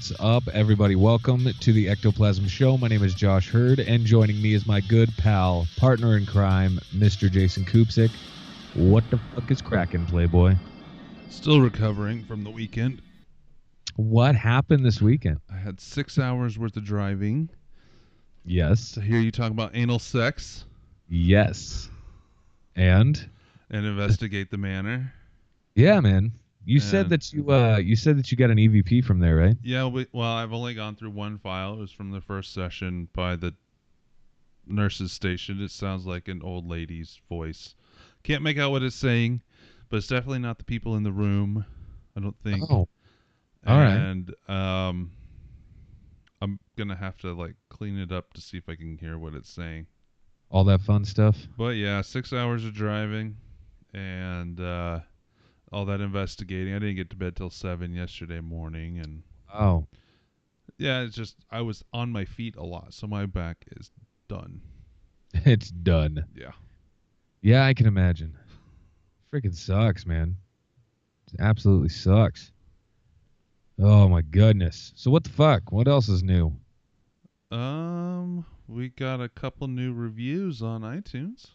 What's up, everybody? Welcome to the Ectoplasm Show. My name is Josh Hurd, and joining me is my good pal, partner in crime, Mr. Jason Kupsik. What the fuck is cracking, Playboy? Still recovering from the weekend. What happened this weekend? I had 6 hours worth of driving Yes. to hear you talk about anal sex Yes. And investigate the manor. yeah, man. You said that you got an EVP from there, right? Yeah, well, I've only gone through one file. It was from the first session by the nurse's station. It sounds like an old lady's voice. Can't make out what it's saying, but it's definitely not the people in the room, I don't think. Oh. All right. And I'm going to have to clean it up to see if I can hear what it's saying. All that fun stuff. But yeah, 6 hours of driving and all that investigating. I didn't get to bed till 7 yesterday morning, and yeah, it's just I was on my feet a lot, so my back is done. It's done. Yeah, I can imagine. Freaking sucks, man. It absolutely sucks. Oh my goodness. So what the fuck? What else is new? We got a couple new reviews on iTunes.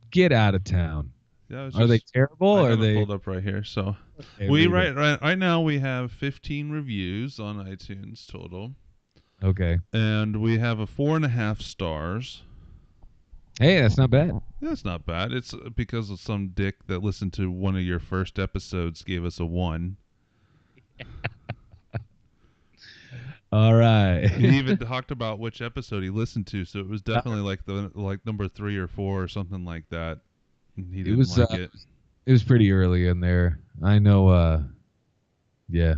Get out of town. Yeah, are they terrible? I have it pulled up right here. So right now we have 15 reviews on iTunes total. Okay. And we have a 4.5 stars. Hey, that's not bad. That's not bad. It's because of some dick that listened to one of your first episodes gave us a 1. All right. He even talked about which episode he listened to, so it was definitely like number 3 or 4 or something like that. He didn't like it. It was pretty early in there. I know. Yeah,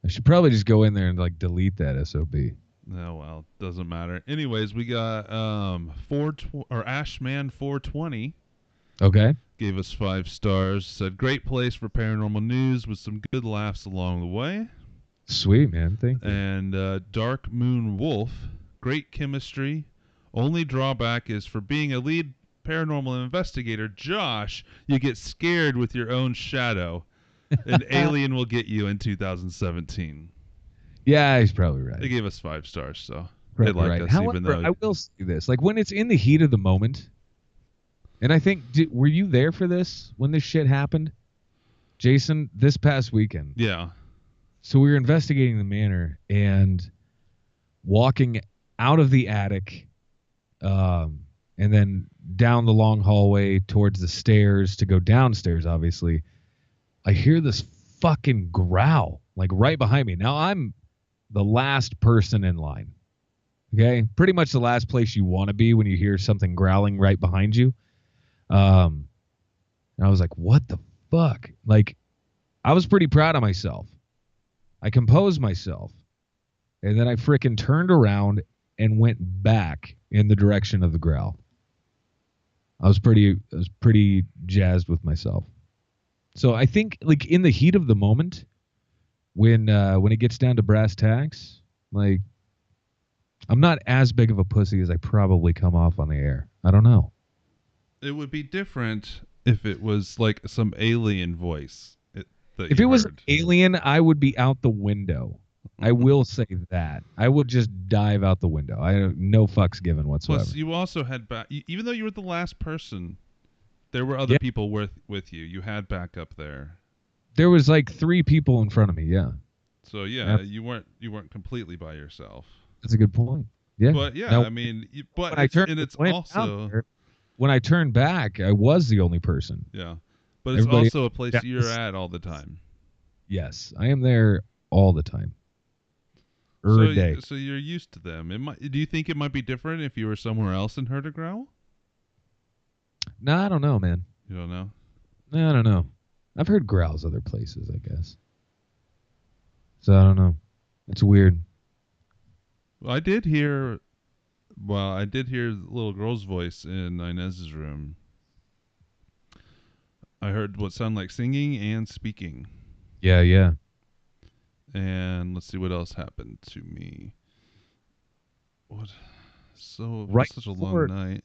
I should probably just go in there and delete that SOB. No, well, doesn't matter. Anyways, we got Ashman 420. Okay. Gave us 5 stars. Said great place for paranormal news with some good laughs along the way. Sweet, man. Thank you. And Dark Moon Wolf, great chemistry. Only drawback is for being a lead paranormal investigator, Josh, you get scared with your own shadow. An alien will get you in 2017. Yeah, he's probably right. They gave us 5 stars, so probably they like us. However, even though I will say this: when it's in the heat of the moment, and I think, were you there for this when this shit happened, Jason? This past weekend. Yeah. So we were investigating the manor and walking out of the attic, and then down the long hallway towards the stairs to go downstairs, obviously. I hear this fucking growl, right behind me. Now, I'm the last person in line. Okay? Pretty much the last place you want to be when you hear something growling right behind you. And I was like, what the fuck? I was pretty proud of myself. I composed myself, and then I frickin' turned around and went back in the direction of the growl. I was pretty jazzed with myself. So I think in the heat of the moment, when it gets down to brass tacks, I'm not as big of a pussy as I probably come off on the air. I don't know. It would be different if it was some alien voice. If it was an alien, I would be out the window. I will say that. I would just dive out the window. No fucks given whatsoever. Plus, you also had even though you were the last person, there were other people with you. You had backup there. There was 3 people in front of me. Yeah. So yeah, you weren't completely by yourself. That's a good point. Yeah. But yeah, now, I mean, when I turned back, I was the only person. Yeah. But it's also a place you're at all the time. Yes, I am there all the time. So you're used to them. Do you think it might be different if you were somewhere else and heard a growl? No, I don't know, man. You don't know? No, I don't know. I've heard growls other places, I guess. So I don't know. It's weird. Well, I did hear the little girl's voice in Inez's room. I heard what sounded like singing and speaking. Yeah. And let's see what else happened to me. What? So right, such a long night.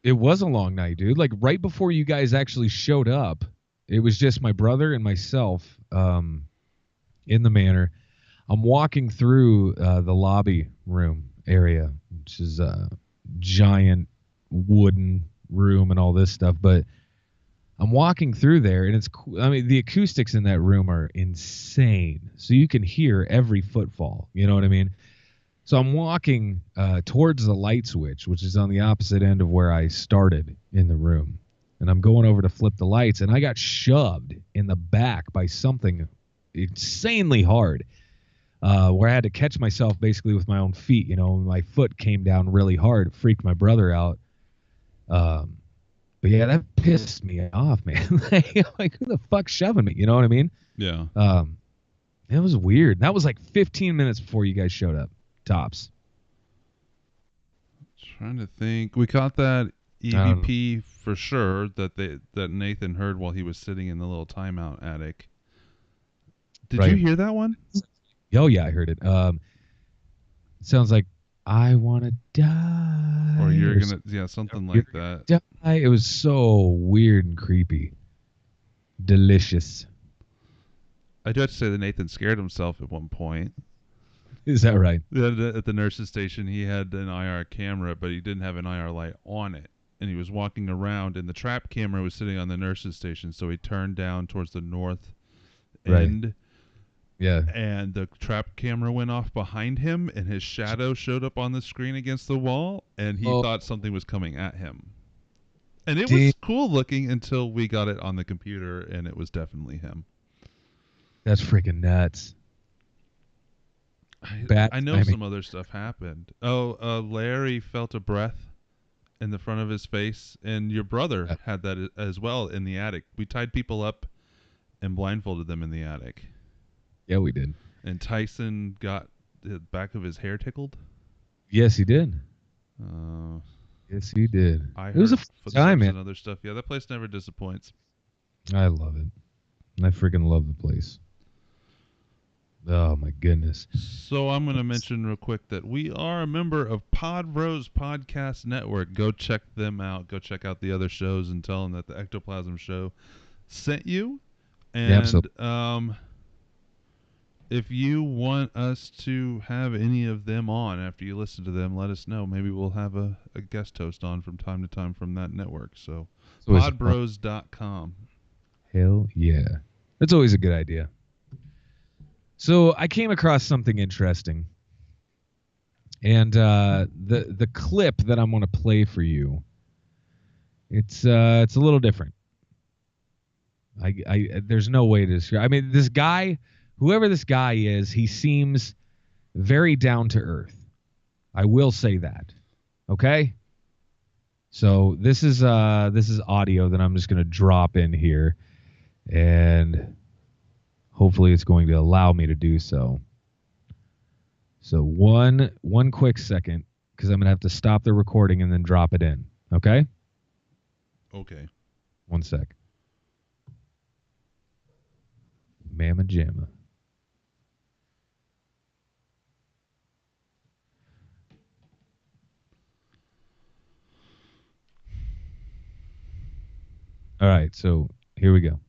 It was a long night, dude. Right before you guys actually showed up, it was just my brother and myself in the manor. I'm walking through the lobby room area, which is a giant wooden room and all this stuff. But I'm walking through there, and I mean, the acoustics in that room are insane. So you can hear every footfall. You know what I mean? So I'm walking towards the light switch, which is on the opposite end of where I started in the room. And I'm going over to flip the lights, and I got shoved in the back by something insanely hard, where I had to catch myself basically with my own feet. You know, my foot came down really hard. It freaked my brother out. But yeah, that pissed me off, man. Like, who the fuck's shoving me? You know what I mean? Yeah. It was weird. That was like 15 minutes before you guys showed up. Tops. Trying to think. We caught that I don't know. EVP for sure that Nathan heard while he was sitting in the little timeout attic. Did Right. you hear that one? Oh yeah, I heard it. It sounds like I want to die. Or you're gonna something like that. Die. It was so weird and creepy. Delicious. I do have to say that Nathan scared himself at one point. Is that right? At the nurse's station, he had an IR camera, but he didn't have an IR light on it. And he was walking around, and the trap camera was sitting on the nurse's station, so he turned down towards the north end. Right. Yeah. And the trap camera went off behind him, and his shadow showed up on the screen against the wall, and he thought something was coming at him. And it was cool looking until we got it on the computer, and it was definitely him. That's freaking nuts. I know some other stuff happened. Larry felt a breath in the front of his face, and your brother had that as well in the attic. We tied people up and blindfolded them in the attic. Yeah, we did. And Tyson got the back of his hair tickled. Yes, he did. Yes, he did. It was a time, man. And other stuff. Yeah, that place never disappoints. I love it. I freaking love the place. Oh my goodness. So I'm going to mention real quick that we are a member of Pod Bros Podcast Network. Go check them out. Go check out the other shows and tell them that the Ectoplasm show sent you. And if you want us to have any of them on after you listen to them, let us know. Maybe we'll have a guest host on from time to time from that network. So podbros.com. Hell yeah. That's always a good idea. So I came across something interesting. And the clip that I'm going to play for you, it's a little different. There's no way to describe. I mean, this guy, whoever this guy is, he seems very down to earth. I will say that. Okay? So this is audio that I'm just going to drop in here, and hopefully it's going to allow me to do so. So one quick second, because I'm going to have to stop the recording and then drop it in. Okay? Okay. 1 sec. Mamma jamma. All right, so here we go.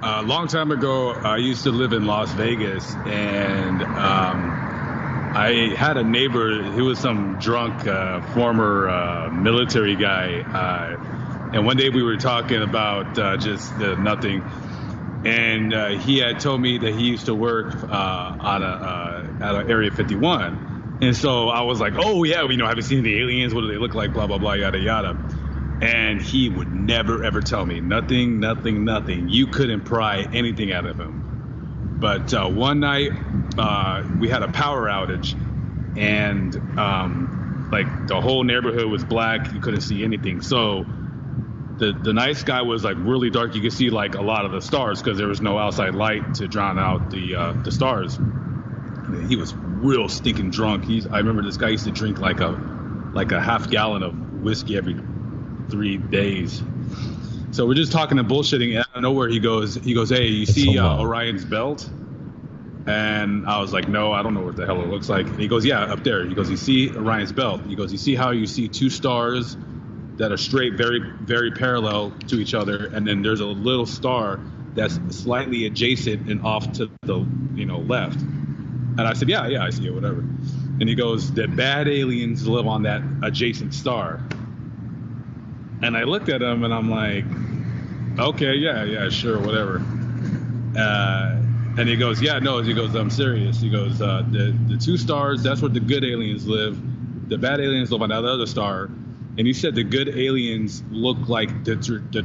A long time ago, I used to live in Las Vegas, and I had a neighbor who was some drunk former military guy. And one day we were talking about just nothing. And he had told me that he used to work at Area 51. And so I was like, oh, yeah, have you seen the aliens? What do they look like? Blah, blah, blah, yada, yada. And he would never, ever tell me nothing. You couldn't pry anything out of him. But one night we had a power outage, and like the whole neighborhood was black. You couldn't see anything. So the night sky was like really dark. You could see like a lot of the stars because there was no outside light to drown out the stars. And he was real stinking drunk. I remember this guy used to drink like a half gallon of whiskey every 3 days. So we're just talking and bullshitting. Out of nowhere, he goes, hey, you see Orion's belt? And I was like, no, I don't know what the hell it looks like. And he goes, yeah, up there. He goes, you see Orion's belt? He goes, you see how you see two stars that are straight, very, very parallel to each other, and then there's a little star that's slightly adjacent and off to the left. And I said, yeah, I see it, whatever. And he goes, the bad aliens live on that adjacent star. And I looked at him and I'm like, okay, yeah, sure, whatever. And he goes, yeah, no, he goes, I'm serious. He goes, the two stars, that's where the good aliens live. The bad aliens live on that other star. And he said the good aliens look like the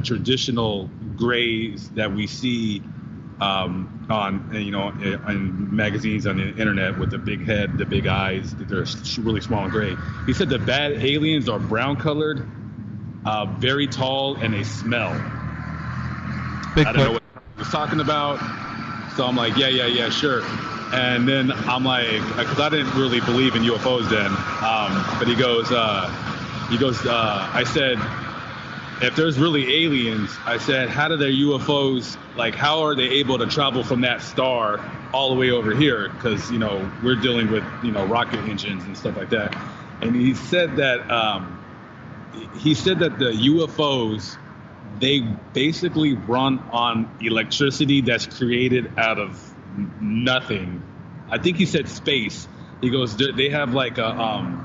traditional grays that we see on, in magazines on the internet with the big head, the big eyes, they're really small and gray. He said the bad aliens are brown colored, very tall, and they smell. Bigfoot. I don't know what he was talking about. So I'm like, yeah, sure. And then I'm like, because I didn't really believe in UFOs then. But he goes, I said, if there's really aliens, I said, how do their UFOs, like, how are they able to travel from that star all the way over here? Because, we're dealing with, rocket engines and stuff like that. And he said that the UFOs, they basically run on electricity that's created out of nothing. I think he said space. He goes, they have like a,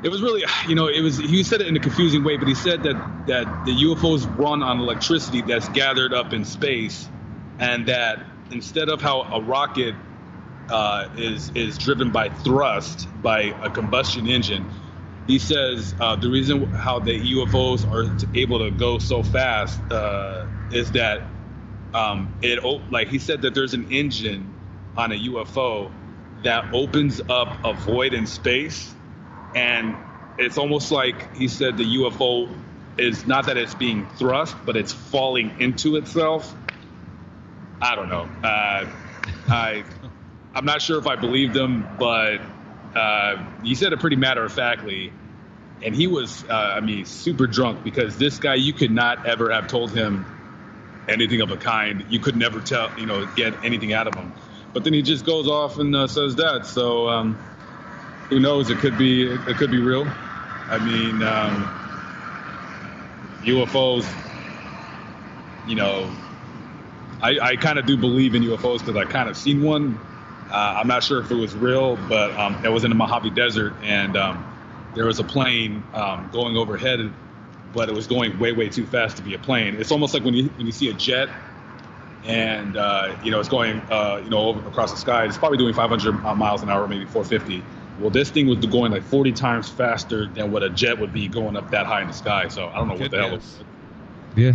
it was really, he said it in a confusing way, but he said that the UFOs run on electricity that's gathered up in space, and that instead of how a rocket is driven by thrust, by a combustion engine, he says the reason how the UFOs are able to go so fast is that like he said that there's an engine on a UFO that opens up a void in space, and it's almost like he said the UFO is not that it's being thrust, but it's falling into itself. I don't know. I'm not sure if I believed him, but he said it pretty matter-of-factly, and he was, super drunk, because this guy, you could not ever have told him anything of a kind. You could never tell, get anything out of him. But then he just goes off and says that. So who knows? It could be real. I mean, UFOs. I kind of do believe in UFOs because I kind of seen one. I'm not sure if it was real, but it was in the Mojave Desert, and there was a plane going overhead, but it was going way too fast to be a plane. It's almost like when you see a jet, and it's going over across the sky. It's probably doing 500 miles an hour, maybe 450. Well, this thing was going like 40 times faster than what a jet would be going up that high in the sky. So I don't know what the hell it was. Yeah.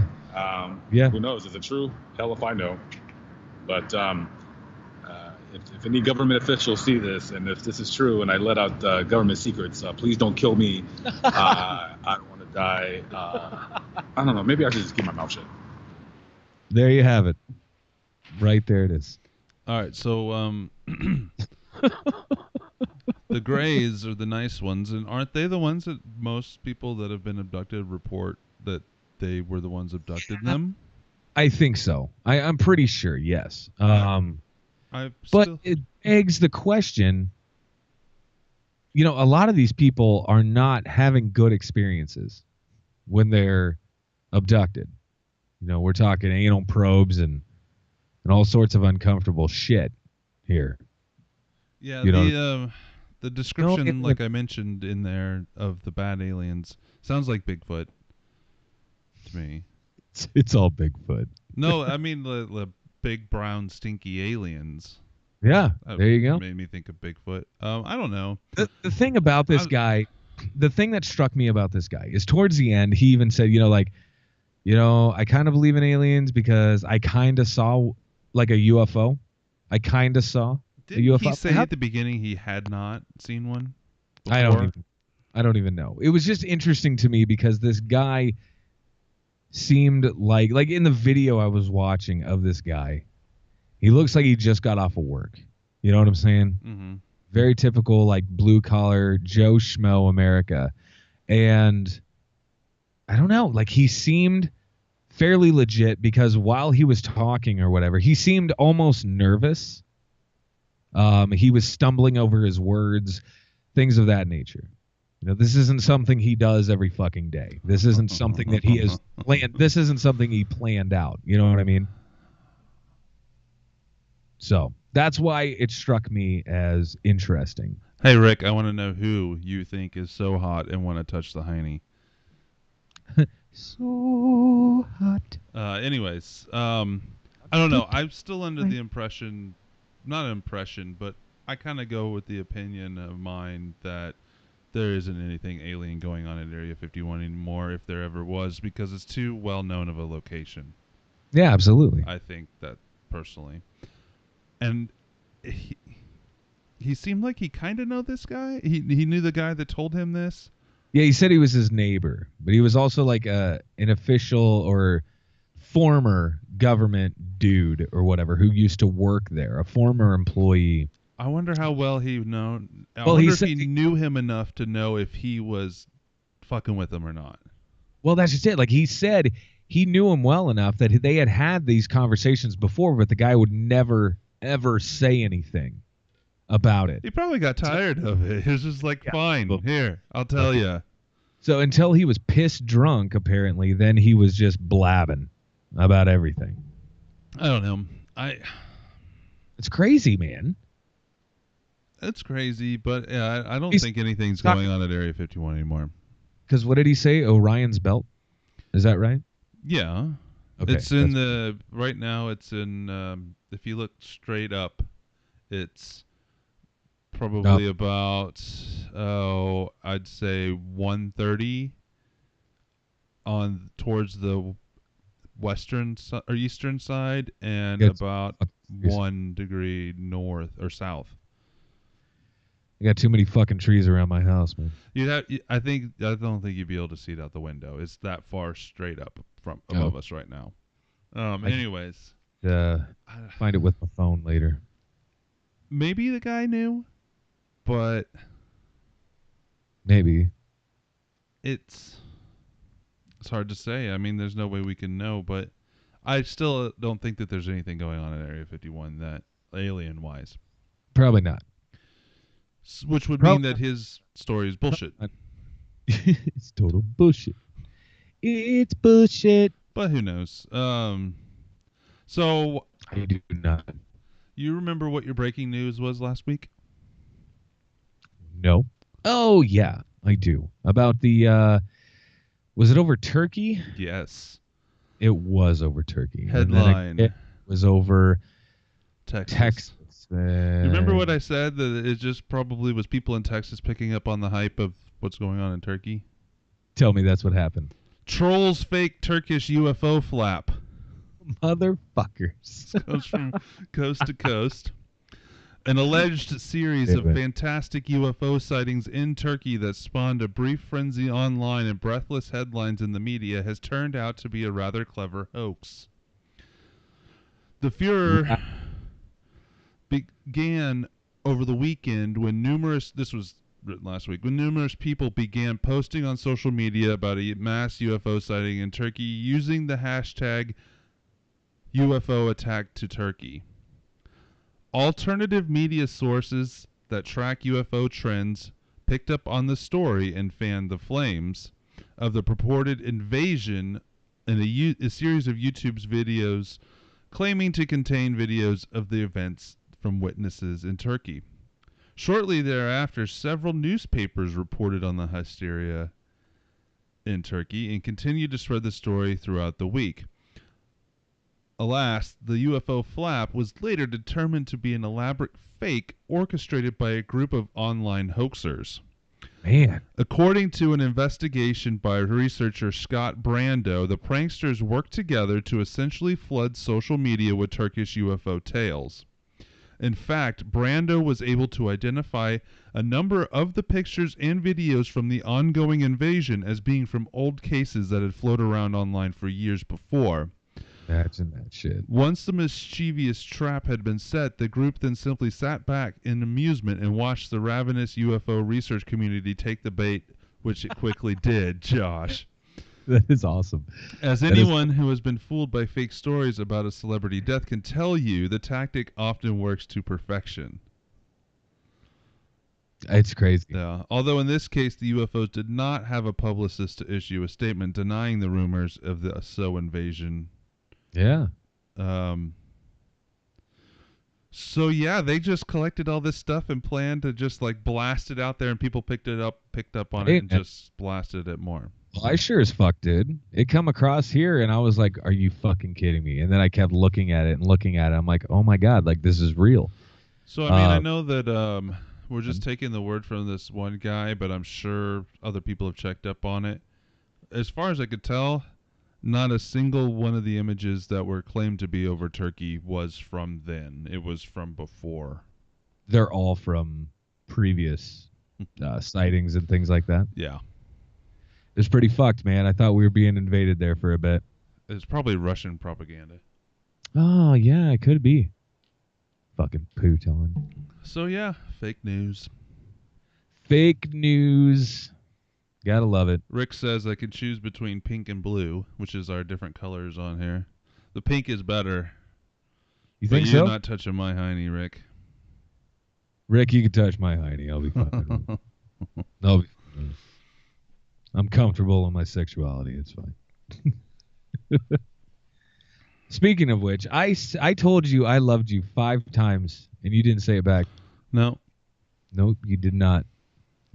Yeah. Who knows? Is it true? Hell if I know. But if any government officials see this, and if this is true, and I let out government secrets, please don't kill me. I don't want to die. I don't know. Maybe I should just keep my mouth shut. There you have it. Right there it is. All right. So the grays are the nice ones, and aren't they the ones that most people that have been abducted report that they were the ones abducted them? I think so. I'm pretty sure, yes. But it begs the question, a lot of these people are not having good experiences when they're abducted. We're talking anal probes and all sorts of uncomfortable shit here. Yeah, the description, like I mentioned in there, of the bad aliens sounds like Bigfoot to me. It's all Bigfoot. No, I mean the big brown stinky aliens. Yeah, there you go. Made me think of Bigfoot. I don't know. The thing about this guy, the thing that struck me about this guy is towards the end, he even said, I kind of believe in aliens because I kind of saw like a UFO. I kind of saw a UFO. Didn't he say at the beginning he had not seen one before? I don't even know. It was just interesting to me because this guy seemed like in the video I was watching of this guy, he looks like he just got off of work. You know what I'm saying? Mm-hmm. Very typical, like, blue collar Joe Schmo America. And I don't know, like, he seemed fairly legit because while he was talking or whatever, he seemed almost nervous. He was stumbling over his words, things of that nature. This isn't something he does every fucking day. This isn't something that he has planned. This isn't something he planned out. You know what I mean? So That's why it struck me as interesting. Hey, Rick, I want to know who you think is so hot and want to touch the hiney. So hot. Anyways, I don't know. I'm still under the impression, not impression, but I kind of go with the opinion of mine that there isn't anything alien going on in Area 51 anymore, if there ever was, because it's too well known of a location. Yeah, absolutely. I think that personally. And he seemed like he kind of know this guy. He knew the guy that told him this. Yeah, he said he was his neighbor, but he was also like an official or former government dude or whatever who used to work there, a former employee. I wonder how well he known. I Well, wonder if he knew him enough to know if he was fucking with him or not. Well, that's just it. Like he said, he knew him well enough that they had these conversations before, but the guy would never ever say anything about it. He probably got tired of it. He was just like, fine, here, I'll tell you. So until he was pissed drunk, apparently, then he was just blabbing about everything. I don't know. It's crazy, man. It's crazy, but yeah, I don't think anything's going on at Area 51 anymore. Because what did he say? Orion's Belt? Is that right? Yeah. Okay. It's in the, right now it's in, if you look straight up, it's probably about, I'd say 130 on towards the western or eastern side, and about 1 degree north or south. I got too many fucking trees around my house, man. I don't think you'd be able to see it out the window. It's that far straight up from above us right now. Anyways, find it with my phone later. Maybe the guy knew, but maybe it's hard to say. I mean, there's no way we can know, but I still don't think that there's anything going on in Area 51 that alien-wise. Probably not. Which would mean that his story is bullshit. It's total bullshit. It's bullshit. But who knows? So I do not. You remember what your breaking news was last week? No. Oh yeah, I do. About the was it over Turkey? Yes. It was over Turkey. Headline. It was over Texas. You remember what I said? That it just probably was people in Texas picking up on the hype of what's going on in Turkey? Tell me that's what happened. Trolls fake Turkish UFO flap. Motherfuckers. Goes from coast to coast. An alleged series of fantastic UFO sightings in Turkey that spawned a brief frenzy online and breathless headlines in the media has turned out to be a rather clever hoax. The furor began over the weekend when this was written last week, when numerous people began posting on social media about a mass UFO sighting in Turkey using the hashtag UFO attack to Turkey. Alternative media sources that track UFO trends picked up on the story and fanned the flames of the purported invasion in a series of YouTube's videos claiming to contain videos of the events from witnesses in Turkey. Shortly thereafter, several newspapers reported on the hysteria in Turkey and continued to spread the story throughout the week. Alas, the UFO flap was later determined to be an elaborate fake orchestrated by a group of online hoaxers. Man. According to an investigation by researcher Scott Brando, the pranksters worked together to essentially flood social media with Turkish UFO tales. In fact, Brando was able to identify a number of the pictures and videos from the ongoing invasion as being from old cases that had floated around online for years before. Imagine that shit. Once the mischievous trap had been set, the group then simply sat back in amusement and watched the ravenous UFO research community take the bait, which it quickly did, Josh. That is awesome. As anyone who has been fooled by fake stories about a celebrity death can tell you, the tactic often works to perfection. It's crazy. Yeah. Although in this case, the UFOs did not have a publicist to issue a statement denying the rumors of the invasion. Yeah. So yeah, they just collected all this stuff and planned to just like blast it out there, and people picked up on it, Hey, and man. just blasted it more. Well, I sure as fuck did. It come across here, and I was like, "Are you fucking kidding me?" And then I kept looking at it and looking at it. I'm like, "Oh my god, like this is real." So I mean, I Uh, know that we're just taking the word from this one guy, but I'm sure other people have checked up on it. As far as I could tell, not a single one of the images that were claimed to be over Turkey was from then. It was from before. they're all from previous sightings and things like that. Yeah. It's pretty fucked, man. I thought we were being invaded there for a bit. It's probably Russian propaganda. Oh yeah, it could be. Fucking Putin. So yeah, fake news. Fake news. Gotta love it. Rick says I can choose between pink and blue, which is our different colors on here. The pink is better. You But think you're so? not touching my hiney, Rick. Rick, you can touch my hiney. I'll be fine. I'll be fine. I'm comfortable in my sexuality. It's fine. Speaking of which, I told you I loved you 5 times, and you didn't say it back. No. Nope, you did not.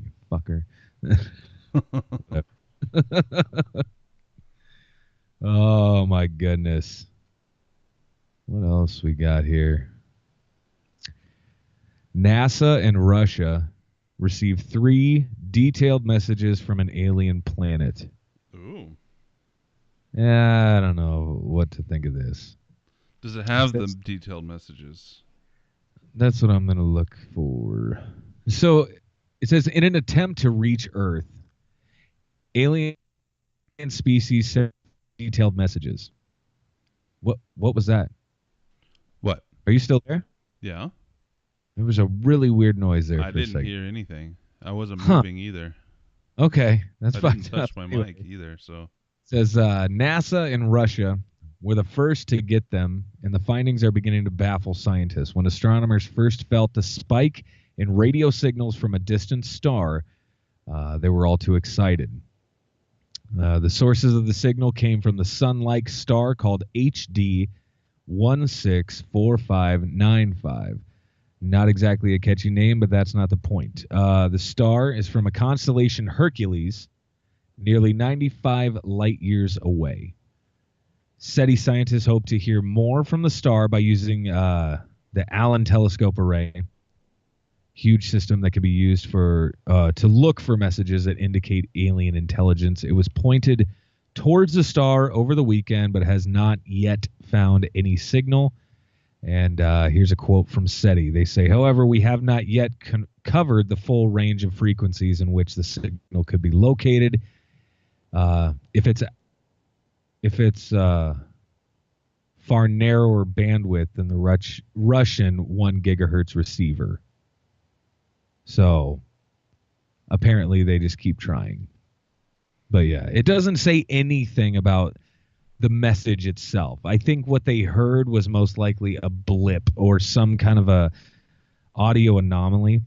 You fucker. Oh, my goodness. What else we got here? NASA and Russia received 3 detailed messages from an alien planet. Ooh. Yeah, I don't know what to think of this. Does it have the That's- detailed messages? That's what I'm going to look for. So it says, in an attempt to reach Earth, alien species sent detailed messages. What was that? What? Are you still there? Yeah. It was a really weird noise there I for a didn't second. hear anything. I wasn't Huh. moving either. Okay, that's I fucked didn't up. touch my Anyway. mic either, so. Says NASA and Russia were the first to get them, and the findings are beginning to baffle scientists. When astronomers first felt the spike in radio signals from a distant star, they were all too excited. The sources of the signal came from the sun-like star called HD 164595. Not exactly a catchy name, but that's not the point. The star is from a constellation Hercules, nearly 95 light years away. SETI scientists hope to hear more from the star by using the Allen Telescope Array, huge system that can be used for to look for messages that indicate alien intelligence. It was pointed towards the star over the weekend, but has not yet found any signal. And here's a quote from SETI. They say, however, we have not yet covered the full range of frequencies in which the signal could be located. If it's far narrower bandwidth than the Russian 1 gigahertz receiver. So apparently they just keep trying. But yeah, it doesn't say anything about the message itself. I think what they heard was most likely a blip or some kind of a audio anomaly.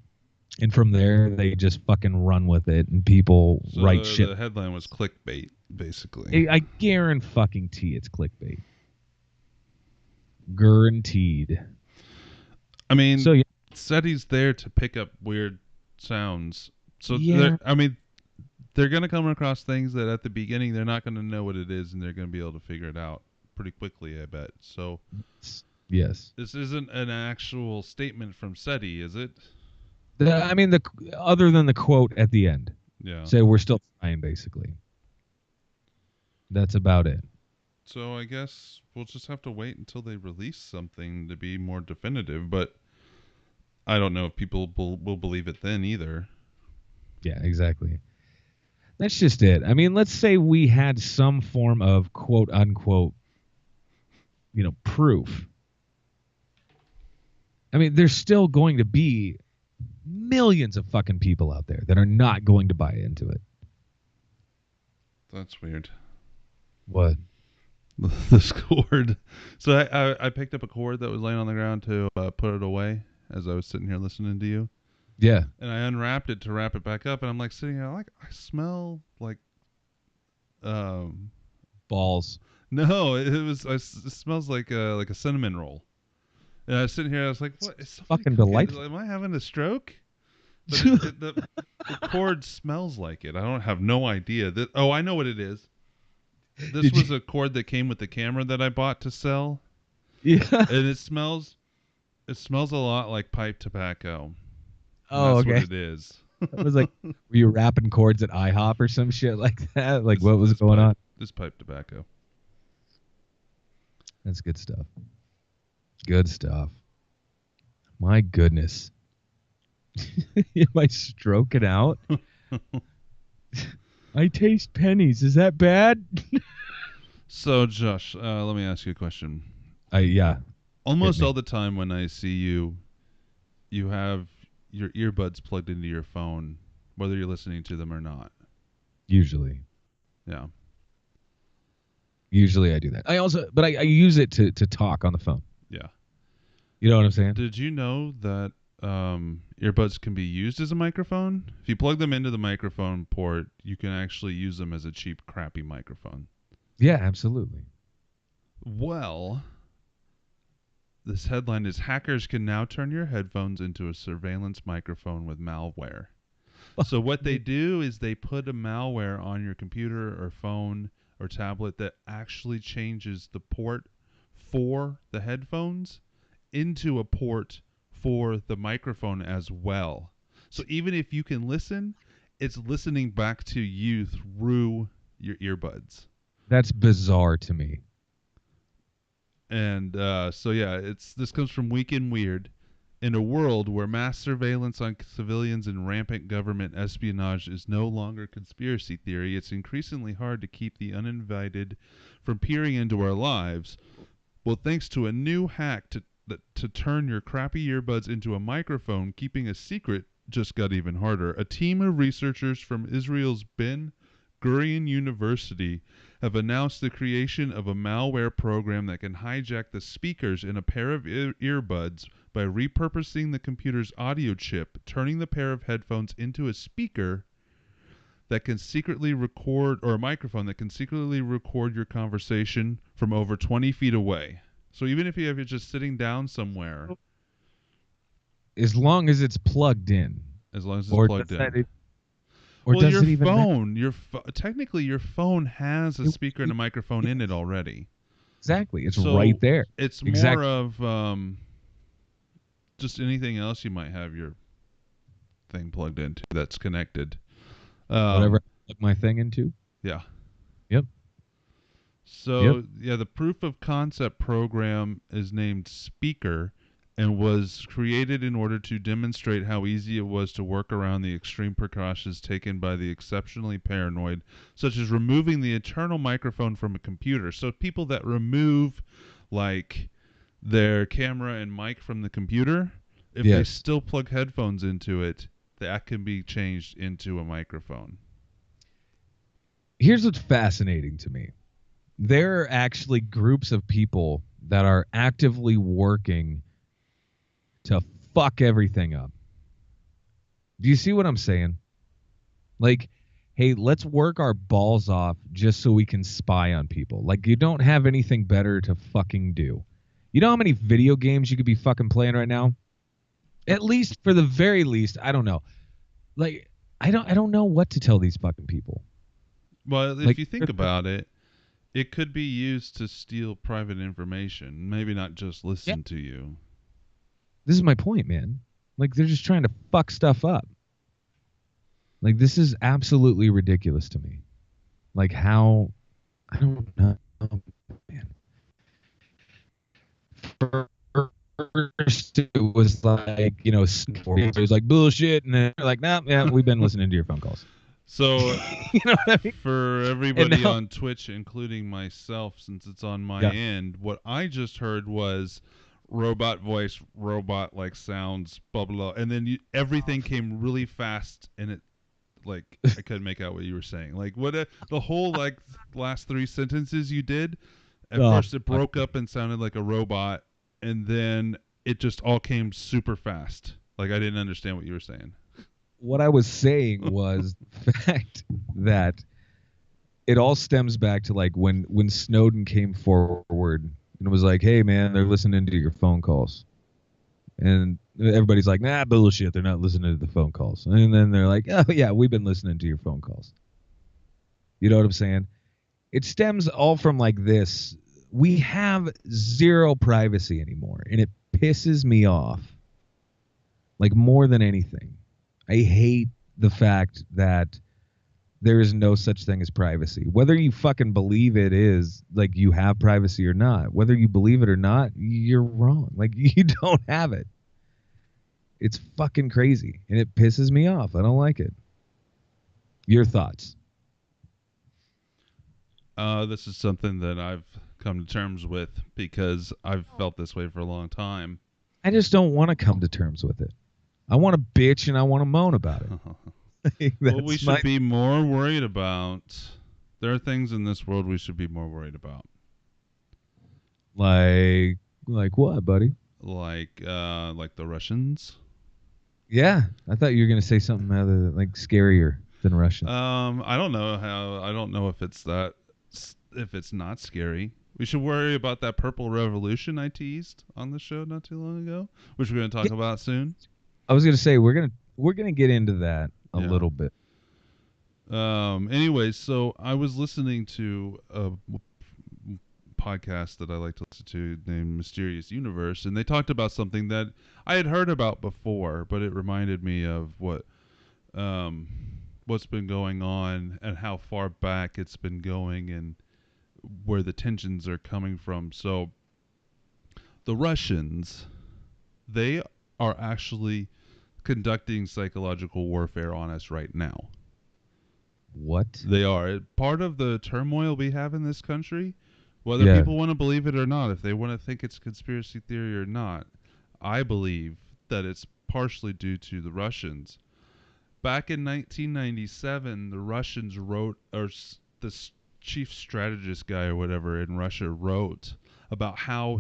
And from there, they just fucking run with it, and people So write shit. the headline was clickbait, basically. I guarantee it's clickbait. Guaranteed. I mean, So yeah, SETI's there to pick up weird sounds. So Yeah. they're going to come across things that at the beginning they're not going to know what it is, and they're going to be able to figure it out pretty quickly, I bet. So yes. this isn't an actual statement from SETI, is it? The other than the quote at the end, Yeah. say we're still trying, basically. That's about it. So I guess we'll just have to wait until they release something to be more definitive, but I don't know if people will believe it then either. Yeah, exactly. That's just it. I mean, let's say we had some form of quote unquote, proof. I mean, there's still going to be millions of fucking people out there that are not going to buy into it. That's weird. What? This cord. So I picked up a cord that was laying on the ground to put it away as I was sitting here listening to you. Yeah. And I unwrapped it to wrap it back up, and I'm like sitting here like I smell like Balls. no, it smells like a cinnamon roll. And I was sitting here, I was like, what? Is somebody Fucking cooking? delightful. Am I having a stroke? But the cord smells like it. I don't have no idea. Oh, I know what it is. This was a cord that came with the camera that I bought to sell. Yeah. And it smells a lot like pipe tobacco. Oh, that's okay. what it is. It was like, were you wrapping cords at IHOP or some shit like that? Like, what was going on? This pipe tobacco. That's good stuff. Good stuff. My goodness. Am I stroking out? I taste pennies. Is that bad? So, Josh, let me ask you a question. Yeah. Almost all the time when I see you, you have your earbuds plugged into your phone, whether you're listening to them or not. Usually. Yeah. Usually I do that. But I use it to talk on the phone. Yeah. You know what I'm saying? Did you know that earbuds can be used as a microphone? If you plug them into the microphone port, you can actually use them as a cheap, crappy microphone. Yeah, absolutely. Well, this headline is hackers can now turn your headphones into a surveillance microphone with malware. So what they do is they put a malware on your computer or phone or tablet that actually changes the port for the headphones into a port for the microphone as well. So even if you can listen, it's listening back to you through your earbuds. That's bizarre to me. And so yeah, this comes from Weekend Weird. In a world where mass surveillance on civilians and rampant government espionage is no longer conspiracy theory, it's increasingly hard to keep the uninvited from peering into our lives. Well, thanks to a new hack to turn your crappy earbuds into a microphone, keeping a secret just got even harder. A team of researchers from Israel's Ben Gurion University have announced the creation of a malware program that can hijack the speakers in a pair of earbuds by repurposing the computer's audio chip, turning the pair of headphones into a speaker that can secretly record, or a microphone that can secretly record your conversation from over 20 feet away. So even if you're just sitting down somewhere. As long as it's plugged in. As long as it's plugged in. Or does it even phone, technically your phone has a speaker and a microphone in it already. Exactly. It's right there. It's more of just anything else you might have your thing plugged into that's connected. Whatever I plug my thing into? Yeah. Yep. So, yeah, the proof of concept program is named Speaker and was created in order to demonstrate how easy it was to work around the extreme precautions taken by the exceptionally paranoid, such as removing the internal microphone from a computer. So people that remove, like, their camera and mic from the computer, if they still plug headphones into it, that can be changed into a microphone. Here's what's fascinating to me. There are actually groups of people that are actively working to fuck everything up. Do you see what I'm saying? Like, hey, let's work our balls off just so we can spy on people. Like, you don't have anything better to fucking do. You know how many video games you could be fucking playing right now? At least, for the very least, I don't know. Like, I don't know what to tell these fucking people. Well, if you think about it, it could be used to steal private information. Maybe not just listen to you. This is my point, man. Like, they're just trying to fuck stuff up. Like, this is absolutely ridiculous to me. Like, how... I don't know, man. First, it was like, you know, it was like bullshit, and then they're like, nah, yeah, we've been listening to your phone calls. So, you know what I mean? For everybody on Twitch, including myself, since it's on my end, what I just heard was robot voice, robot like sounds, blah blah, and then everything came really fast, and it like I couldn't make out what you were saying. Like the whole like last 3 sentences you did. At first, it broke up and sounded like a robot, and then it just all came super fast. Like I didn't understand what you were saying. What I was saying was the fact that it all stems back to like when Snowden came forward and was like, hey man, they're listening to your phone calls. And everybody's like, nah, bullshit. They're not listening to the phone calls. And then they're like, oh, yeah, we've been listening to your phone calls. You know what I'm saying? It stems all from like this. We have zero privacy anymore, and it pisses me off like more than anything. I hate the fact that there is no such thing as privacy. Whether you fucking believe it is like you have privacy or not, whether you believe it or not, you're wrong. Like you don't have it. It's fucking crazy, and it pisses me off. I don't like it. Your thoughts? This is something that I've come to terms with because I've felt this way for a long time. I just don't want to come to terms with it. I want to bitch and I want to moan about it. What we should be more worried about. There are things in this world we should be more worried about. Like what, buddy? Like the Russians. Yeah, I thought you were gonna say something other like scarier than Russians. I don't know how. I don't know if it's that. If it's not scary, we should worry about that purple revolution I teased on the show not too long ago, which we're going to talk about soon. I was gonna say we're gonna get into that a little bit. Anyways, so I was listening to a podcast that I like to listen to named Mysterious Universe, and they talked about something that I had heard about before, but it reminded me of what's been going on and how far back it's been going and where the tensions are coming from. So the Russians, they are actually conducting psychological warfare on us right now. What? They are. Part of the turmoil we have in this country, whether people want to believe it or not, if they want to think it's conspiracy theory or not, I believe that it's partially due to the Russians. Back in 1997, the Russians wrote, or this chief strategist guy or whatever in Russia wrote about how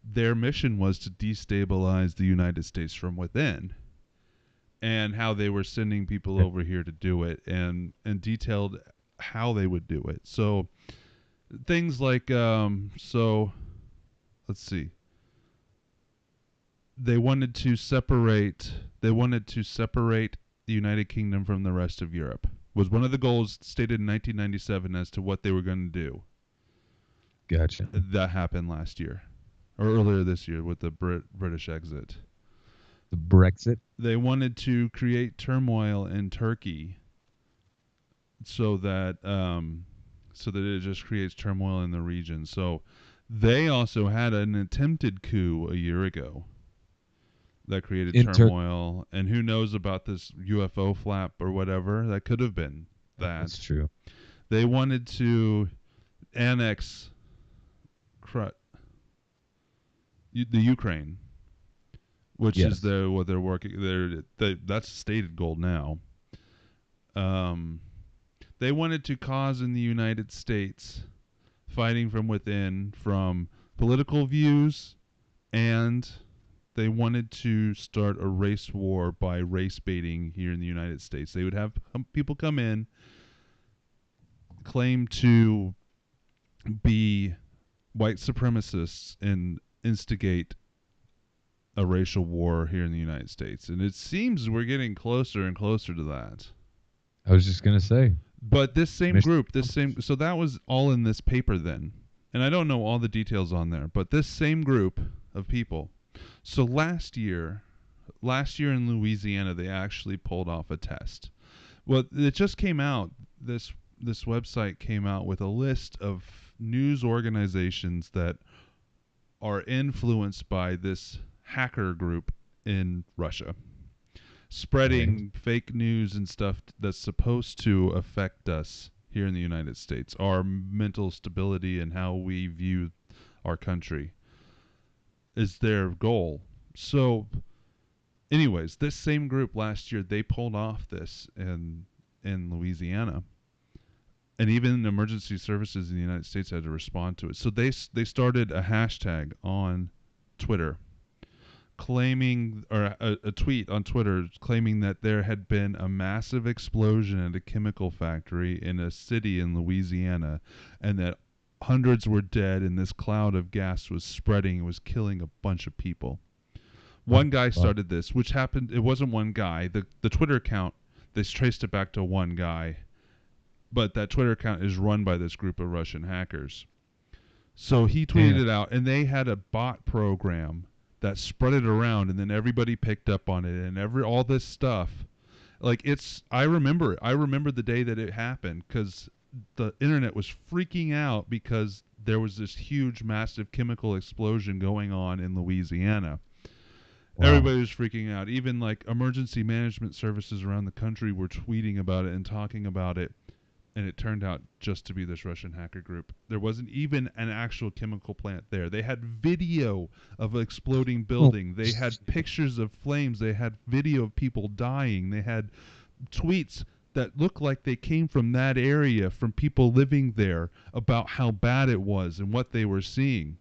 their mission was to destabilize the United States from within, and how they were sending people over here to do it, and detailed how they would do it. So things like so let's see. They wanted to separate the United Kingdom from the rest of Europe. Was one of the goals stated in 1997 as to what they were going to do. Gotcha. That happened last year, or earlier this year with the British exit. The Brexit? They wanted to create turmoil in Turkey so that it just creates turmoil in the region. So they also had an attempted coup a year ago that created turmoil, and who knows about this UFO flap or whatever. That could have been that. That's true. They wanted to annex the Ukraine, which is what they're working. That's a stated goal now. They wanted to cause in the United States fighting from within, from political views, and they wanted to start a race war by race baiting here in the United States. They would have people come in, claim to be white supremacists, and instigate a racial war here in the United States. And it seems we're getting closer and closer to that. I was just going to say. But this same group, so that was all in this paper then. And I don't know all the details on there, but this same group of people. So last year in Louisiana, they actually pulled off a test. Well, it just came out. This website came out with a list of news organizations that are influenced by this hacker group in Russia, spreading fake news and stuff that's supposed to affect us here in the United States, our mental stability and how we view our country is their goal. So anyways, this same group last year, they pulled off this in Louisiana. And even emergency services in the United States had to respond to it. So they started a hashtag on Twitter, claiming, or a tweet on Twitter claiming that there had been a massive explosion at a chemical factory in a city in Louisiana, and that hundreds were dead, and this cloud of gas was spreading and was killing a bunch of people. One guy started this, which happened. It wasn't one guy. The Twitter account, they traced it back to one guy, but that Twitter account is run by this group of Russian hackers. So he tweeted it out, and they had a bot program that spread it around, and then everybody picked up on it, and all this stuff. Like, I remember it. I remember the day that it happened, because the internet was freaking out because there was this huge, massive chemical explosion going on in Louisiana. Wow. Everybody was freaking out. Even like emergency management services around the country were tweeting about it and talking about it. And it turned out just to be this Russian hacker group. There wasn't even an actual chemical plant there. They had video of an exploding building. They had pictures of flames. They had video of people dying. They had tweets that looked like they came from that area, from people living there, about how bad it was and what they were seeing.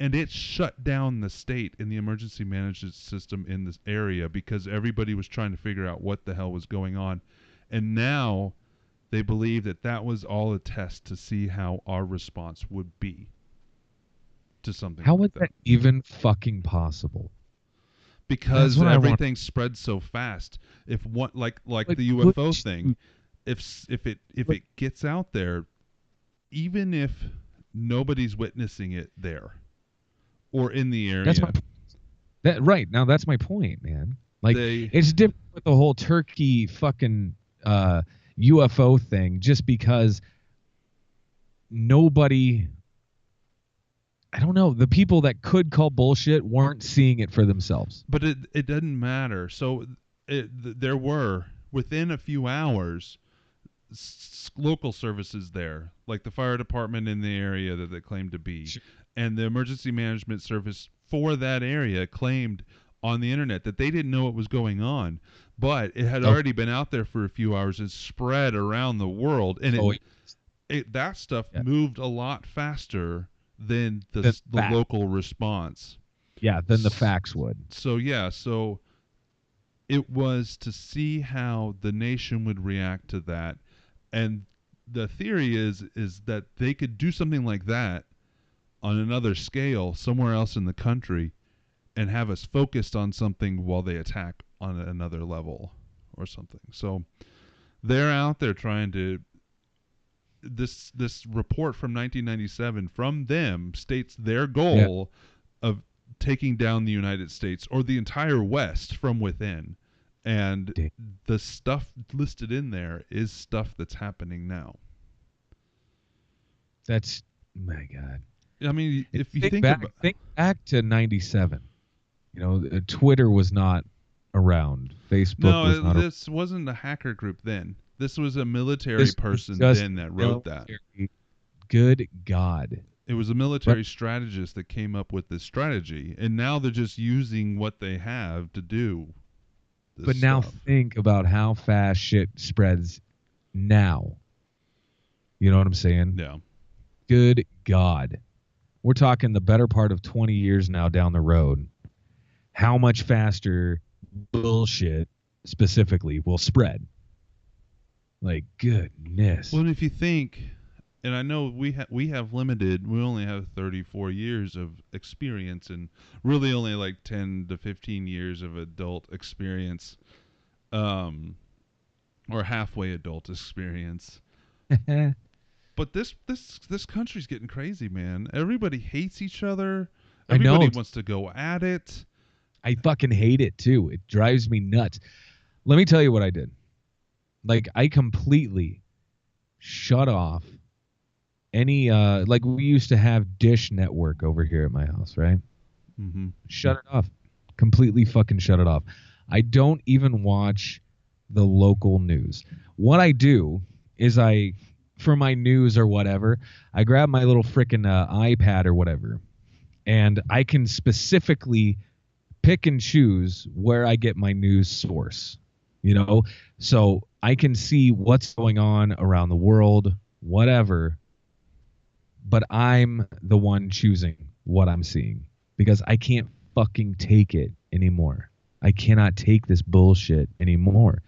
And it shut down the state in the emergency management system in this area because everybody was trying to figure out what the hell was going on. And now they believe that was all a test to see how our response would be to something How like was that even fucking possible? Because everything spreads so fast. If one like the UFO thing, if it gets out there, even if nobody's witnessing it there or in the area. That's my point, man. Like, it's different with the whole Turkey fucking UFO thing, just because nobody, I don't know, the people that could call bullshit weren't seeing it for themselves. But it doesn't matter. So there were, within a few hours, local services there, like the fire department in the area that they claimed to be. Sure. And the emergency management service for that area claimed on the internet that they didn't know what was going on, but it had already been out there for a few hours and spread around the world. And that stuff moved a lot faster than the local response. Yeah, than the facts would. So it was to see how the nation would react to that. And the theory is that they could do something like that on another scale somewhere else in the country and have us focused on something while they attack on another level or something. So they're out there trying to... This report from 1997 from them states their goal of taking down the United States or the entire West from within. And the stuff listed in there is stuff that's happening now. That's, my God. I mean, if you think back to 97, Twitter was not around. Facebook was not. This wasn't a hacker group then. This was a military person then that wrote that. Good God. It was a military strategist that came up with this strategy, and now they're just using what they have to do. But now think about how fast shit spreads now. You know what I'm saying? Yeah. Good God. We're talking the better part of 20 years now down the road. How much faster bullshit specifically will spread? Like, goodness. Well, if you think, and I know we have limited, we only have 34 years of experience and really only like 10 to 15 years of adult experience, or halfway adult experience. But this country's getting crazy, man. Everybody hates each other. Everybody wants to go at it. I fucking hate it too. It drives me nuts. Let me tell you what I did. Like, I completely shut off any like, we used to have Dish Network over here at my house, right? Mm-hmm. Shut it off. Completely fucking shut it off. I don't even watch the local news. What I do is for my news or whatever, I grab my little freaking iPad or whatever, and I can specifically pick and choose where I get my news source, so I can see what's going on around the world, whatever, but I'm the one choosing what I'm seeing because I can't fucking take it anymore. I cannot take this bullshit anymore.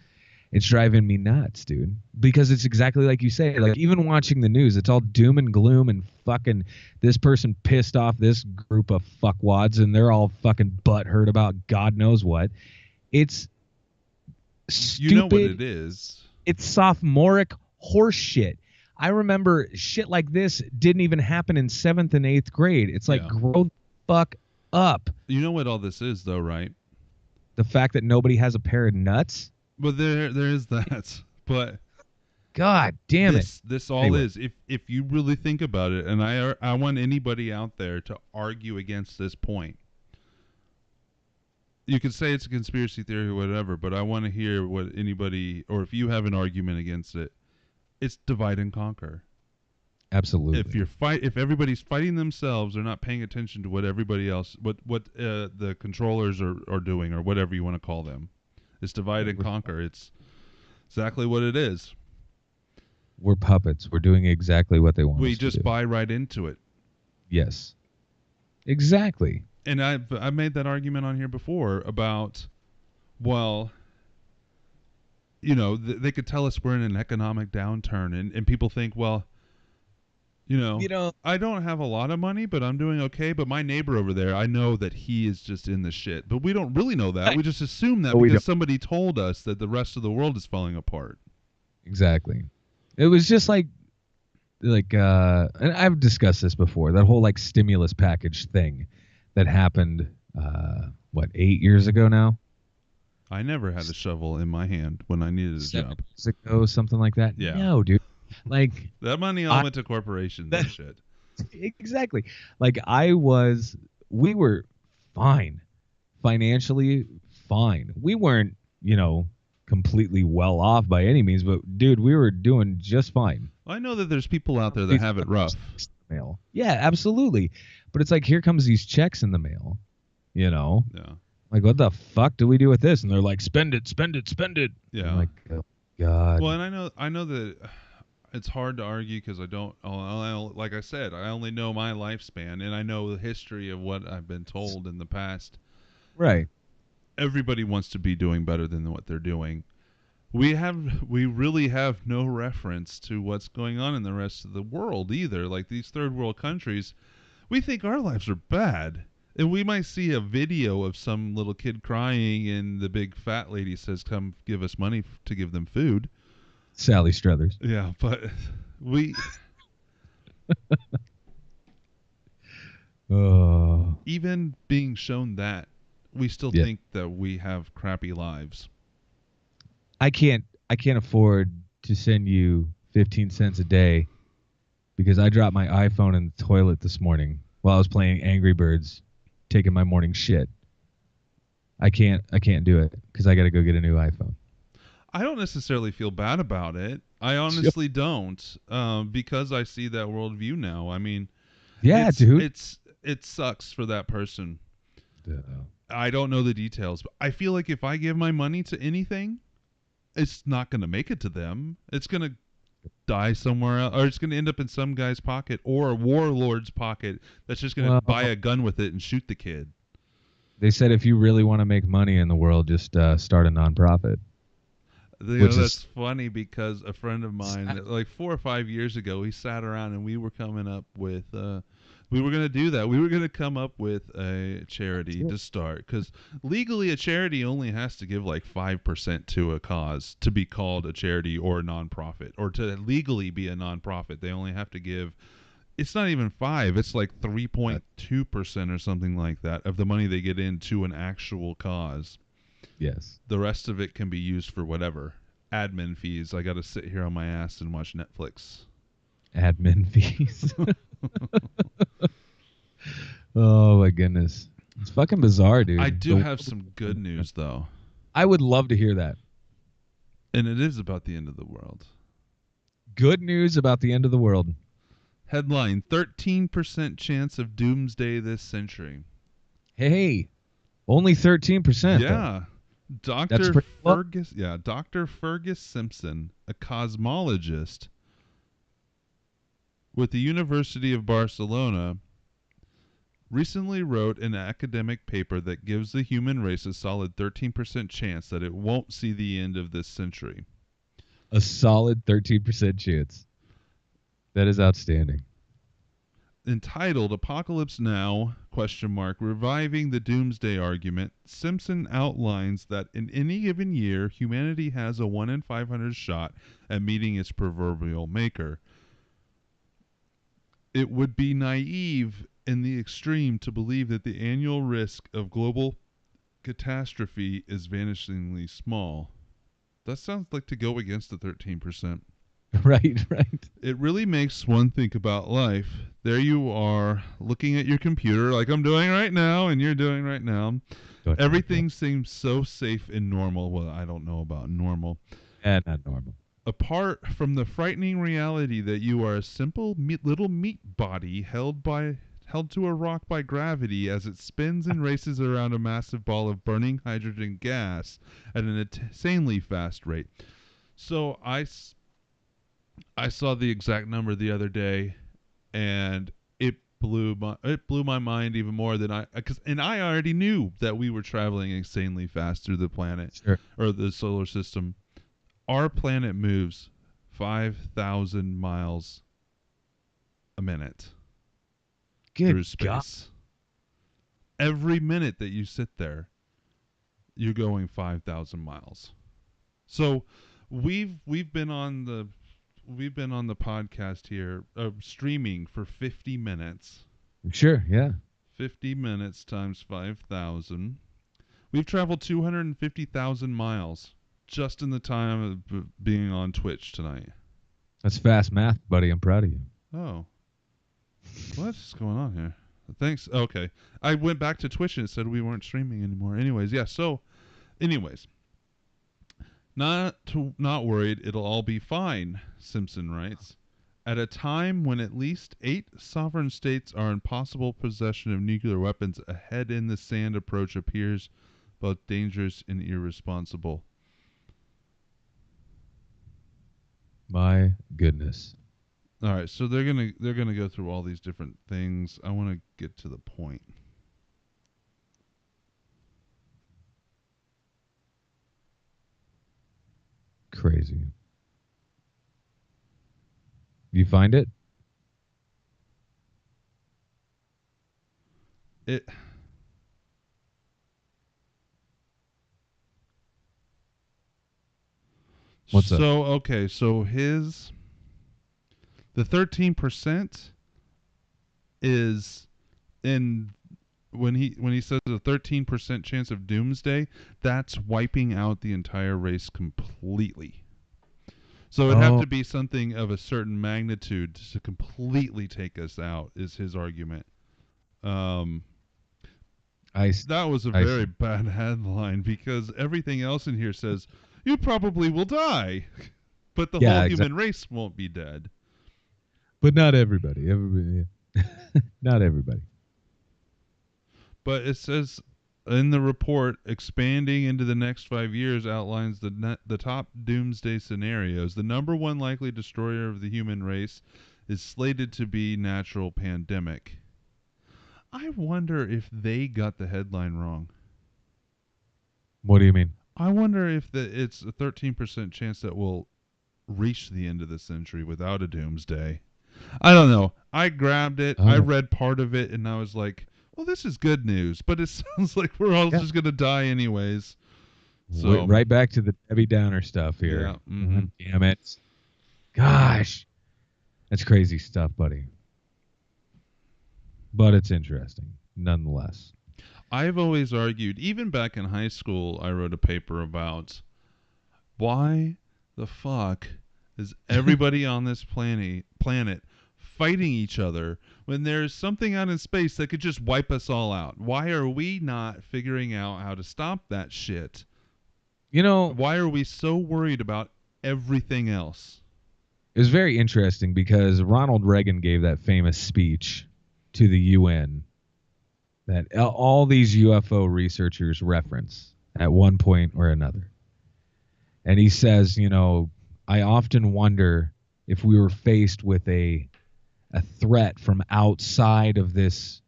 It's driving me nuts, dude. Because it's exactly like you say. Like, even watching the news, it's all doom and gloom and fucking this person pissed off this group of fuckwads and they're all fucking butthurt about God knows what. It's stupid. You know what it is. It's sophomoric horse shit. I remember shit like this didn't even happen in 7th and 8th grade. It's like, grow the fuck up. You know what all this is, though, right? The fact that nobody has a pair of nuts. But there is that. But God damn it. This all is. If you really think about it, and I want anybody out there to argue against this point. You could say it's a conspiracy theory or whatever, but I want to hear what anybody, or if you have an argument against it, it's divide and conquer. Absolutely. If everybody's fighting themselves, they're not paying attention to what everybody else, what the controllers are doing, or whatever you want to call them. It's divide and conquer. It's exactly what it is. We're puppets. We're doing exactly what they want. We us just to do. buy right into it. Yes. Exactly. And I've made that argument on here before about, well, you know, they could tell us we're in an economic downturn, and people think, well, you know, I don't have a lot of money, but I'm doing okay. But my neighbor over there, I know that he is just in the shit. But we don't really know that. We just assume that because somebody told us that the rest of the world is falling apart. Exactly. It was just like and I've discussed this before, that whole like stimulus package thing that happened 8 years ago now. I never had a shovel in my hand when I needed a 7 job. years ago, something like that. Yeah. No, dude. Like, that money all went to corporations and shit. Exactly. Like, we were fine. Financially fine. We weren't, completely well off by any means, but dude, we were doing just fine. I know that there's people out there that have it rough. Mail. Yeah, absolutely. But it's like, here comes these checks in the mail, Yeah. Like, what the fuck do we do with this? And they're like, spend it, spend it, spend it. Yeah. I'm like, oh, God. Well, and I know that it's hard to argue because like I said, I only know my lifespan, and I know the history of what I've been told in the past. Right. Everybody wants to be doing better than what they're doing. We really have no reference to what's going on in the rest of the world either. Like these third world countries, we think our lives are bad. And we might see a video of some little kid crying and the big fat lady says, come give us money to give them food. Sally Struthers. Yeah, but we... Even being shown that, we still think that we have crappy lives. I can't afford to send you 15 cents a day because I dropped my iPhone in the toilet this morning while I was playing Angry Birds, taking my morning shit. I can't do it because I got to go get a new iPhone. I don't necessarily feel bad about it. I honestly don't, because I see that worldview now. I mean, dude, it sucks for that person. Yeah. I don't know the details, but I feel like if I give my money to anything, it's not going to make it to them. It's going to die somewhere else, or it's going to end up in some guy's pocket or a warlord's pocket that's just going to buy a gun with it and shoot the kid. They said if you really want to make money in the world, just start a nonprofit. That's funny because a friend of mine, like 4 or 5 years ago, he sat around and we were coming up with... we were going to do that. We were going to come up with a charity to start because legally a charity only has to give like 5% to a cause to be called a charity or a nonprofit, or to legally be a nonprofit. They only have to give, it's not even 5, it's like 3.2% or something like that of the money they get into an actual cause. Yes. The rest of it can be used for whatever. Admin fees. I got to sit here on my ass and watch Netflix. Admin fees. Oh my goodness, it's fucking bizarre, dude. I do have some good news though. I would love to hear that. And it is about the end of the world. Good news about the end of the world. Headline: 13% chance of doomsday this century. Hey, only 13%. Yeah. Dr. Fergus Simpson, a cosmologist with the University of Barcelona, recently wrote an academic paper that gives the human race a solid 13% chance that it won't see the end of this century. A solid 13% chance. That is outstanding. Entitled Apocalypse Now, reviving the doomsday argument, Simpson outlines that in any given year, humanity has a 1 in 500 shot at meeting its proverbial maker. It would be naive in the extreme to believe that the annual risk of global catastrophe is vanishingly small. That sounds like to go against the 13%. Right. It really makes one think about life. There you are, looking at your computer like I'm doing right now and you're doing right now. Everything seems so safe and normal. Well, I don't know about normal. Not normal. Apart from the frightening reality that you are a simple little meat body held to a rock by gravity as it spins and races around a massive ball of burning hydrogen gas at an insanely fast rate. So I saw the exact number the other day, and it blew my mind even more than I already knew that we were traveling insanely fast through the planet or the solar system. Our planet moves 5,000 miles a minute through space. God. Every minute that you sit there, you're going 5,000 miles. So we've been on the podcast here streaming for 50 minutes. Sure, yeah. 50 minutes times 5,000. We've traveled 250,000 miles just in the time of being on Twitch tonight. That's fast math, buddy. I'm proud of you. Oh. What's going on here? Thanks. Okay. I went back to Twitch and it said we weren't streaming anymore. Anyways, yeah. So, not worried. It'll all be fine, Simpson writes. At a time when at least 8 sovereign states are in possible possession of nuclear weapons, a head-in-the-sand approach appears both dangerous and irresponsible. My goodness. All right, so they're gonna go through all these different things. I want to get to the point. Crazy. You find it? What's up? Okay, so the 13% is in when he says a 13% chance of doomsday, that's wiping out the entire race completely. So it'd have to be something of a certain magnitude to completely take us out, is his argument. That was a very bad headline because everything else in here says you probably will die, but the whole human race won't be dead. But not everybody. Not everybody. But it says in the report, expanding into the next 5 years outlines the top doomsday scenarios. The number one likely destroyer of the human race is slated to be natural pandemic. I wonder if they got the headline wrong. What do you mean? I wonder if it's a 13% chance that we'll reach the end of the century without a doomsday. I don't know. I grabbed it. I read part of it, and I was like, well, this is good news, but it sounds like we're all just going to die anyways. So right back to the Debbie Downer stuff here. Yeah. Mm-hmm. Damn it. Gosh. That's crazy stuff, buddy. But it's interesting, nonetheless. I've always argued, even back in high school, I wrote a paper about why the fuck is everybody on this planet fighting each other when there's something out in space that could just wipe us all out? Why are we not figuring out how to stop that shit? Why are we so worried about everything else? It was very interesting because Ronald Reagan gave that famous speech to the UN that all these UFO researchers reference at one point or another. And he says, I often wonder if we were faced with a threat from outside of this,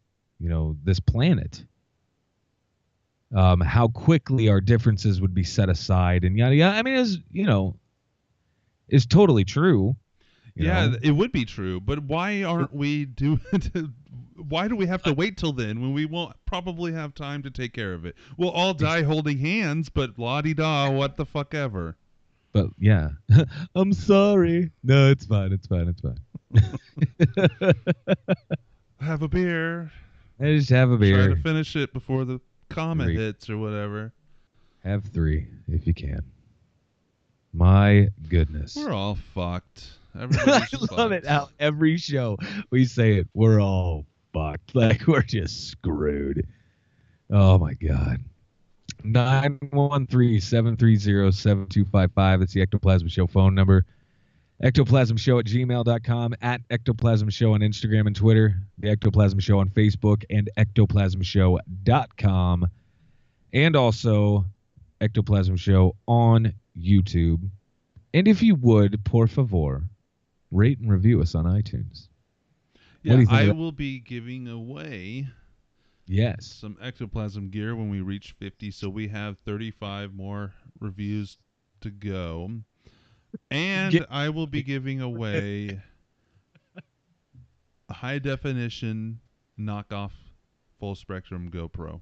this planet. How quickly our differences would be set aside and yada yada. I mean, is totally true. It would be true, but why aren't we why do we have to wait till then when we won't probably have time to take care of it? We'll all die holding hands, but la-di-da, what the fuck ever. But yeah, I'm sorry. No, it's fine. It's fine. It's fine. Have a beer. I just have a beer. Try to finish it before the comet hits or whatever. Have 3 if you can. My goodness. We're all fucked. I love it how every show we say it. We're all fucked. Like, we're just screwed. Oh, my God. 913-730-7255. That's the Ectoplasm Show phone number. EctoplasmShow@gmail.com, at Ectoplasm Show on Instagram and Twitter, the Ectoplasm Show on Facebook, and EctoplasmShow.com, and also Ectoplasm Show on YouTube. And if you would, por favor, rate and review us on iTunes. Yeah, I will be giving away some Ectoplasm gear when we reach 50, so we have 35 more reviews to go. And I will be giving away a high-definition knockoff full-spectrum GoPro.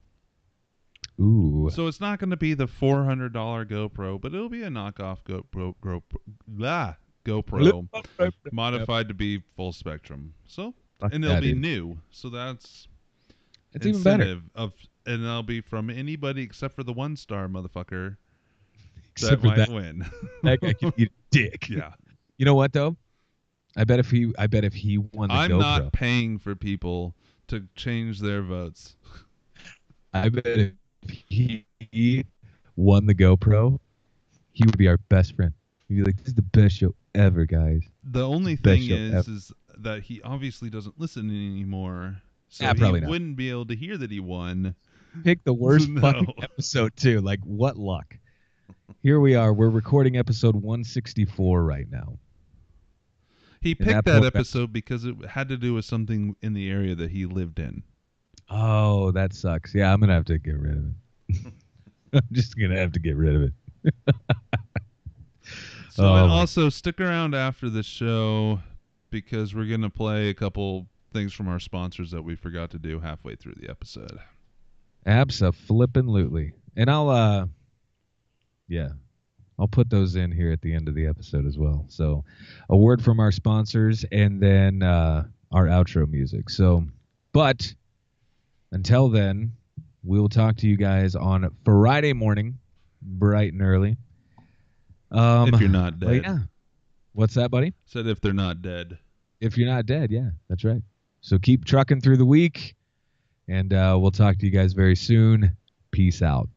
Ooh. So it's not going to be the $400 GoPro, but it'll be a knockoff GoPro modified to be full-spectrum. So, and it'll be new. So that's even better. And it'll be from anybody except for the 1-star motherfucker. Except that might win. That guy can eat a dick. Yeah. You know what though? I bet if he won the GoPro. I'm not paying for people to change their votes. I bet if he won the GoPro, he would be our best friend. He'd be like, "This is the best show ever, guys." The only thing is that he obviously doesn't listen anymore, so he wouldn't be able to hear that he won. Pick the worst fucking episode too. Like, what luck? Here we are. We're recording episode 164 right now. He picked that episode because it had to do with something in the area that he lived in. Oh, that sucks. Yeah, I'm going to have to get rid of it. I'm just going to have to get rid of it. Also, stick around after the show because we're going to play a couple things from our sponsors that we forgot to do halfway through the episode. Abso-flippin'-lutely. And I'll put those in here at the end of the episode as well. So a word from our sponsors and then our outro music. So, but until then, we'll talk to you guys on Friday morning, bright and early. If you're not dead. Yeah. What's that, buddy? Said if they're not dead. If you're not dead, yeah, that's right. So keep trucking through the week, and we'll talk to you guys very soon. Peace out.